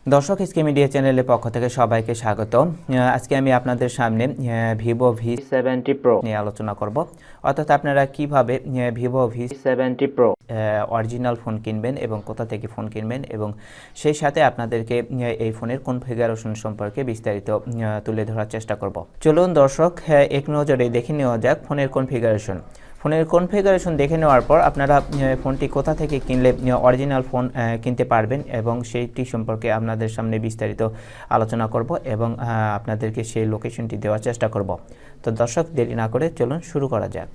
দর্শক SK media চ্যানেলের পক্ষ থেকে সবাইকে স্বাগত। আজকে আমি আপনাদের সামনে ভিভো V70 প্রো নিয়ে আলোচনা করব। অর্থাৎ আপনারা কিভাবে Vivo V70 pro original phone কিনবেন এবং কোথা থেকে ফোন কিনবেন এবং সেই সাথে আপনাদেরকে এই ফোনের কনফিগারেশন সম্পর্কে বিস্তারিত তুলে ধরার চেষ্টা করব। চলুন দর্শক এক নজরে দেখে নেওয়া যাক ফোনের কনফিগারেশন। ফোনের কনফিগারেশন দেখে নেওয়ার পর আপনারা ফোনটি কোথা থেকে কিনলে অরিজিনাল ফোন কিনতে পারবেন এবং সেইটি সম্পর্কে আপনাদের সামনে বিস্তারিত আলোচনা করব এবং আপনাদেরকে সেই লোকেশনটি দেওয়ার চেষ্টা করব। তো দর্শক দেরি না করে চলুন শুরু করা যাক।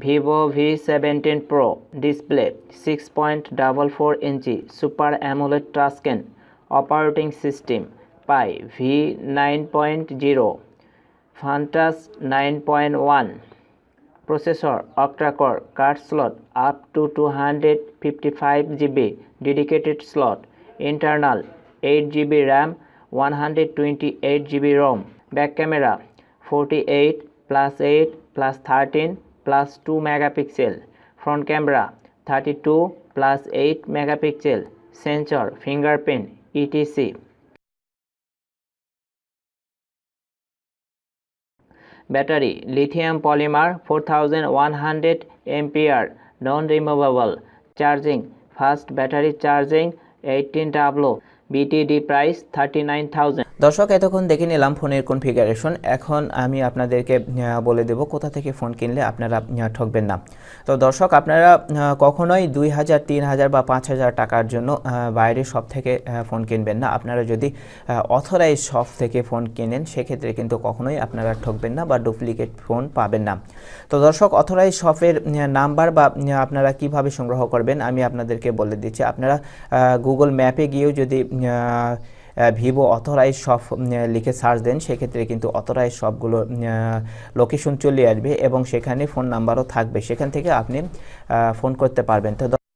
ভিভো V17 প্রো ডিসপ্লে 6.44 ইঞ্চি super AMOLED touchscreen, operating system pie V9.0, Funtouch 9.1, processor octa-core, card slot up to 255 GB, dedicated slot, internal 8 GB RAM, 128 GB ROM, back camera 48 plus 8 plus 13 plus 2 megapixel, front camera 32 plus 8 megapixel, sensor, fingerprint, etc. Battery lithium polymer 4100 ampere, non-removable. Charging fast battery charging 18W. BTD price 39,000. দর্শক এতক্ষণ দেখে নিলাম ফোনের configuration. এখন আমি আপনাদেরকে বলে দেব কোথা থেকে ফোন কিনলে আপনারা ঠকবেন না। তো দর্শক আপনারা কখনোই 2000, 3000 বা 5000 টাকার জন্য বাইরের শপ থেকে ফোন কিনবেন না। আপনারা যদি অথরাইজ শপ থেকে ফোন কিনেন সেক্ষেত্রে কিন্তু কখনোই আপনারা ঠকবেন না বা ডুপ্লিকেট ফোন পাবেন না। তো দর্শক অথরাইজ শপের নাম্বার বা আপনারা কিভাবে সংগ্রহ করবেন আমি আপনাদেরকে বলে দিচ্ছি। আপনারা গুগল ম্যাপে গিয়েও যদি ভিভো অথরাইজ শপ লিখে সার্চ দেন সেক্ষেত্রে কিন্তু অথরাইজ শপগুলো লোকেশন চলে আসবে এবং সেখানে ফোন নাম্বারও থাকবে, সেখান থেকে আপনি ফোন করতে পারবেন। তো